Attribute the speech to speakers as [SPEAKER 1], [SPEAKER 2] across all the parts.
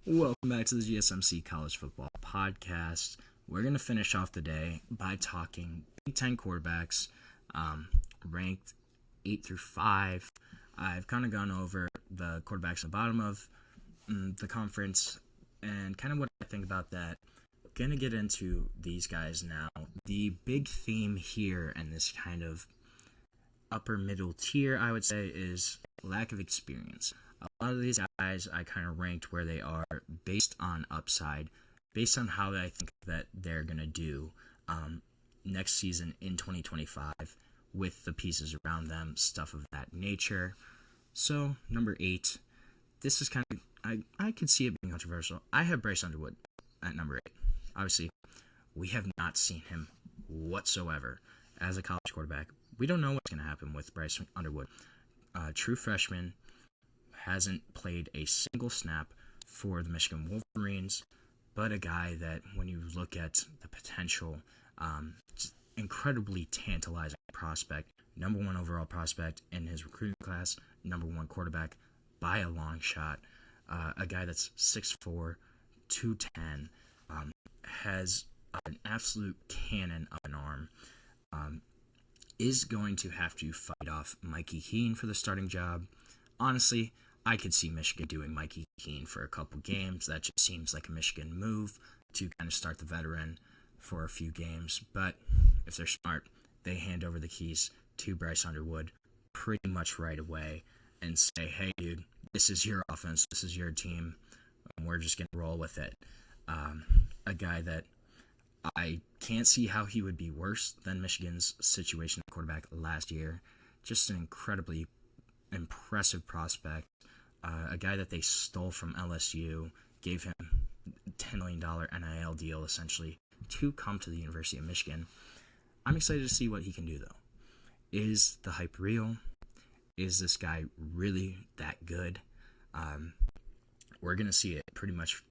[SPEAKER 1] Welcome back to the GSMC College Football Podcast. We're going to finish off the day by talking Big Ten quarterbacks, ranked 8 through 5. I've kind of gone over the quarterbacks at the bottom of the conference and kind of what I think about that. Going to get into these guys now. The big theme here and this kind of upper middle tier, I would say, is lack of experience. A lot of these guys I kind of ranked where they are based on upside, based on how I think that they're going to do next season in 2025 with the pieces around them, stuff of that nature. So, number 8, this is kind of, I could see it being controversial. I have Bryce Underwood at number 8. Obviously, we have not seen him whatsoever as a college quarterback. We don't know what's going to happen with Bryce Underwood. True freshman, hasn't played a single snap for the Michigan Wolverines, but a guy that when you look at the potential, incredibly tantalizing prospect, number 1 overall prospect in his recruiting class, number 1 quarterback by a long shot, a guy that's 6'4", 210, has an absolute cannon of an arm, is going to have to fight off Mikey Keene for the starting job. Honestly, I could see Michigan doing Mikey Keene for a couple games. That just seems like a Michigan move to kind of start the veteran for a few games. But if they're smart, they hand over the keys to Bryce Underwood pretty much right away and say, hey, dude, this is your offense. This is your team. And we're just going to roll with it. A guy that I can't see how he would be worse than Michigan's situation at quarterback last year. Just an incredibly impressive prospect. A guy that they stole from LSU, gave him a $10 million NIL deal, essentially, to come to the University of Michigan. I'm excited to see what he can do, though. Is the hype real? Is this guy really that good? We're going to see it pretty much.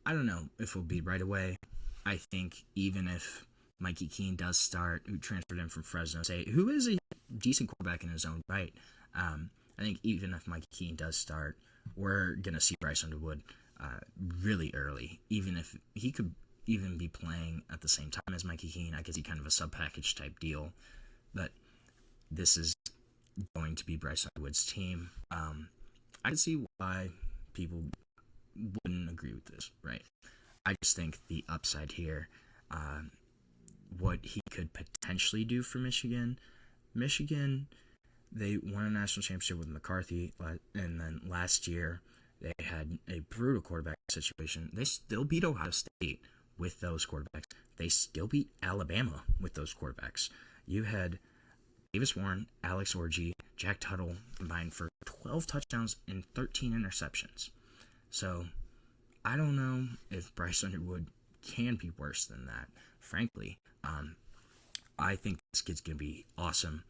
[SPEAKER 1] I don't know if it'll be right away. I think even if Mikey Keene does start, who transferred in from Fresno State, who is a decent quarterback in his own right, I think even if Mikey Keene does start, we're going to see Bryce Underwood really early. Even if he could even be playing at the same time as Mikey Keene, I could see kind of a sub-package type deal. But this is going to be Bryce Underwood's team. I can see why people wouldn't agree with this, right? I just think the upside here, what he could potentially do for Michigan, they won a national championship with McCarthy, and then last year they had a brutal quarterback situation. They still beat Ohio State with those quarterbacks. They still beat Alabama with those quarterbacks. You had Davis Warren, Alex Orji, Jack Tuttle combined for 12 touchdowns and 13 interceptions. So I don't know if Bryce Underwood can be worse than that, frankly. I think this kid's going to be awesome.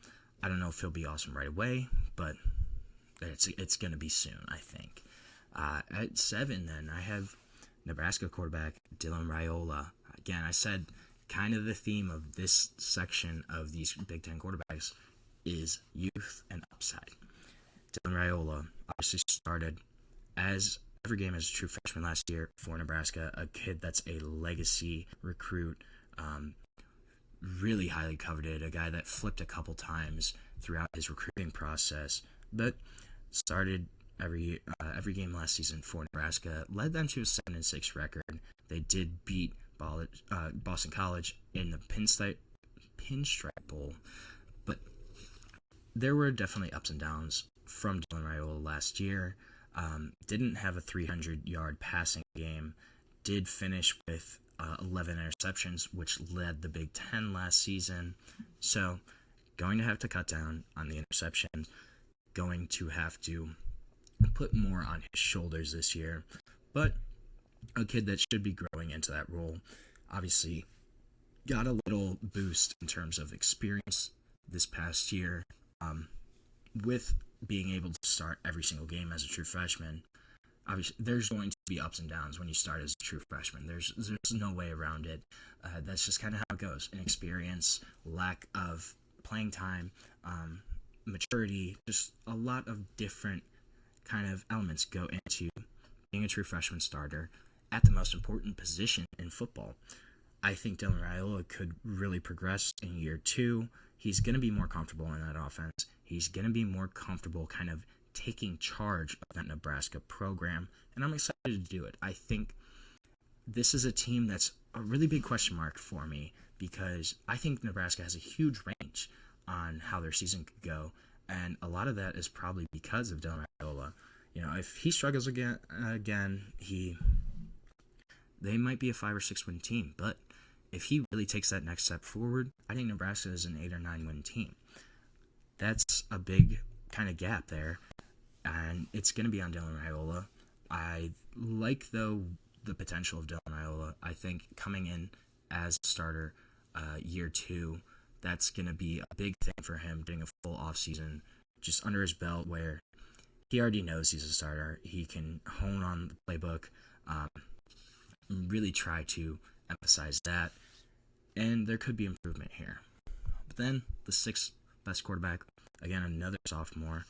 [SPEAKER 1] I don't know if he'll be awesome right away, but it's going to be soon, I think. At 7, then, I have Nebraska quarterback Dylan Raiola. Again, I said kind of the theme of this section of these Big Ten quarterbacks is youth and upside. Dylan Raiola obviously started every game as a true freshman last year for Nebraska, a kid that's a legacy recruit, really highly coveted, a guy that flipped a couple times throughout his recruiting process, but started every game last season for Nebraska, led them to a 7-6 record. They did beat Boston College in the Pinstripe Bowl, but there were definitely ups and downs from Dylan Raiola last year. Didn't have a 300-yard passing game, did finish with 11 interceptions, which led the Big Ten last season. So, going to have to cut down on the interceptions, going to have to put more on his shoulders this year. But a kid that should be growing into that role. Obviously, got a little boost in terms of experience this past year with being able to start every single game as a true freshman. Obviously, there's going to be ups and downs when you start as a true freshman. There's no way around it. That's just kind of how it goes. Inexperience, lack of playing time, maturity, just a lot of different kind of elements go into being a true freshman starter at the most important position in football. I think Dylan Raiola could really progress in year 2. He's going to be more comfortable in that offense. He's going to be more comfortable kind of taking charge of that Nebraska program, and I'm excited to do it. I think this is a team that's a really big question mark for me because I think Nebraska has a huge range on how their season could go, and a lot of that is probably because of Dylan Raiola. If he struggles again, they might be a 5 or 6 win team, but if he really takes that next step forward, I think Nebraska is an 8 or 9 win team. That's a big kind of gap there, and it's going to be on Dylan Raiola. I like, though, the potential of Dylan Raiola. I think coming in as a starter year 2, that's going to be a big thing for him, getting a full offseason just under his belt where he already knows he's a starter. He can hone on the playbook, really try to emphasize that, and there could be improvement here. But then the 6th best quarterback, again, another sophomore,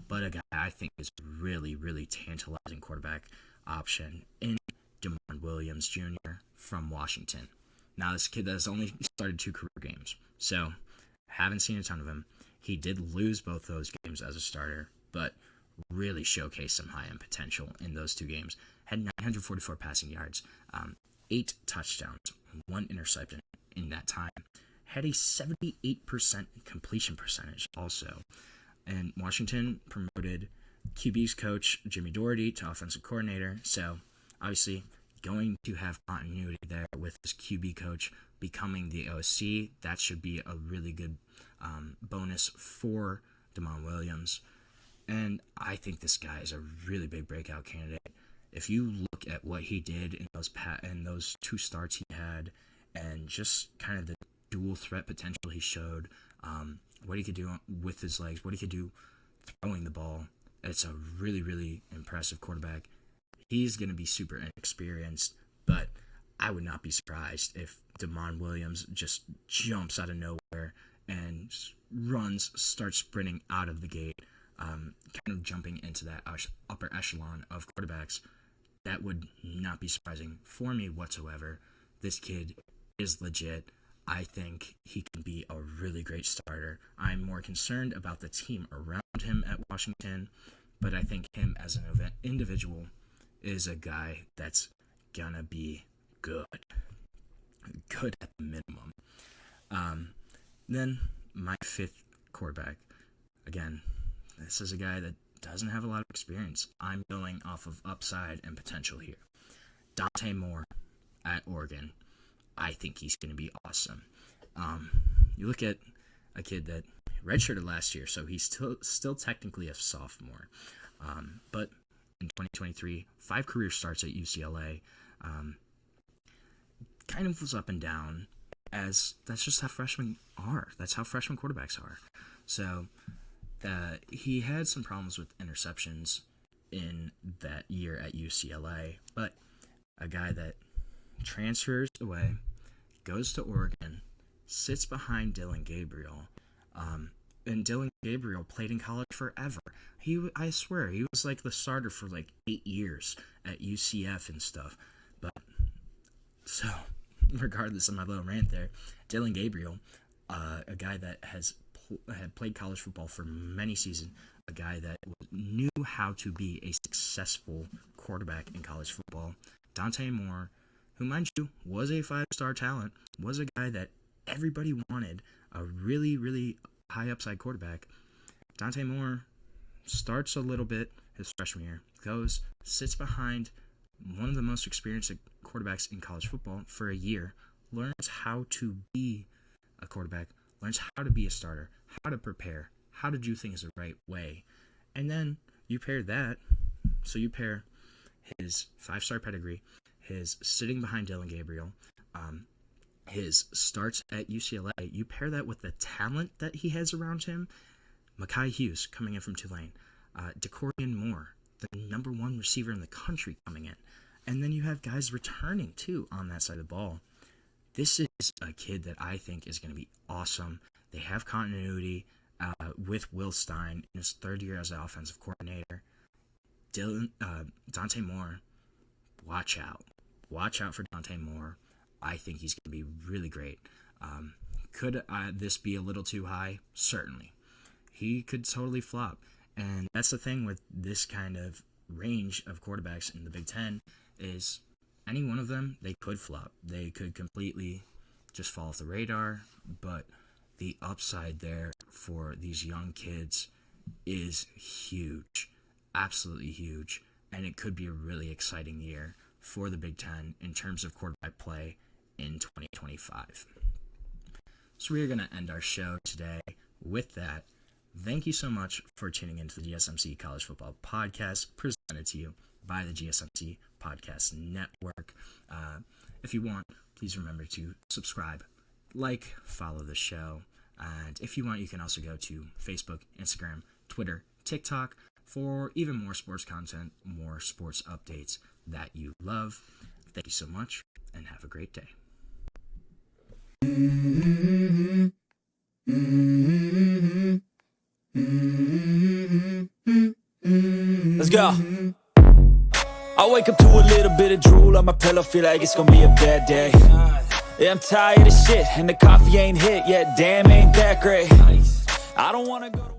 [SPEAKER 1] but a guy I think is really, really tantalizing quarterback option in Damon Williams Jr. from Washington. Now, this kid has only started 2 career games, so haven't seen a ton of him. He did lose both those games as a starter, but really showcased some high-end potential in those 2 games. Had 944 passing yards, 8 touchdowns, 1 interception in that time. Had a 78% completion percentage also. And Washington promoted QB's coach Jimmy Doherty to offensive coordinator, so obviously going to have continuity there with his QB coach becoming the OC. That should be a really good bonus for Damon Williams. And I think this guy is a really big breakout candidate. If you look at what he did in those 2 starts he had, and just kind of the dual threat potential he showed, what he could do with his legs, what he could do throwing the ball, it's a really, really impressive quarterback. He's going to be super inexperienced, but I would not be surprised if Damon Williams just jumps out of nowhere and starts sprinting out of the gate, kind of jumping into that upper echelon of quarterbacks. That would not be surprising for me whatsoever. This kid is legit. I think he can be a really great starter. I'm more concerned about the team around him at Washington, but I think him as an individual is a guy that's gonna be good at the minimum. Then my 5th quarterback, again, this is a guy that doesn't have a lot of experience. I'm going off of upside and potential here. Dante Moore at Oregon. I think he's going to be awesome. You look at a kid that redshirted last year, so he's still technically a sophomore. But in 2023, 5 career starts at UCLA. Kind of was up and down, as that's just how freshmen are. That's how freshman quarterbacks are. So he had some problems with interceptions in that year at UCLA, but a guy that transfers away, goes to Oregon, sits behind Dylan Gabriel, and Dylan Gabriel played in college forever. I swear, he was like the starter for like 8 years at UCF and stuff. But so, regardless of my little rant there, Dylan Gabriel, a guy that had played college football for many seasons, a guy that knew how to be a successful quarterback in college football. Dante Moore, who, mind you, was a 5-star talent, was a guy that everybody wanted, a really, really high upside quarterback. Dante Moore starts a little bit his freshman year, sits behind one of the most experienced quarterbacks in college football for a year, learns how to be a quarterback, learns how to be a starter, how to prepare, how to do things the right way. And then you pair his 5-star pedigree, his sitting behind Dylan Gabriel, his starts at UCLA, you pair that with the talent that he has around him, Mekhi Hughes coming in from Tulane, DeCorian Moore, the number 1 receiver in the country coming in, and then you have guys returning too on that side of the ball. This is a kid that I think is going to be awesome. They have continuity with Will Stein in his 3rd year as an offensive coordinator. Dante Moore watch out. Watch out for Dante Moore. I think he's going to be really great. Could this be a little too high? Certainly. He could totally flop. And that's the thing with this kind of range of quarterbacks in the Big Ten is any one of them, they could flop. They could completely just fall off the radar. But the upside there for these young kids is huge. Absolutely huge. And it could be a really exciting year for the Big Ten in terms of quarterback play in 2025. So we are going to end our show today with that. Thank you so much for tuning into the GSMC College Football Podcast, presented to you by the GSMC Podcast Network. If you want, please remember to subscribe, follow the show. And if you want, you can also go to Facebook, Instagram, Twitter, TikTok for even more sports content, more sports updates that you love. Thank you so much, and have a great day.
[SPEAKER 2] Let's go. I wake up to a little bit of drool on my pillow, feel like it's gonna be a bad day. Yeah, I'm tired of shit, and the coffee ain't hit yet, damn, ain't that great. I don't wanna go to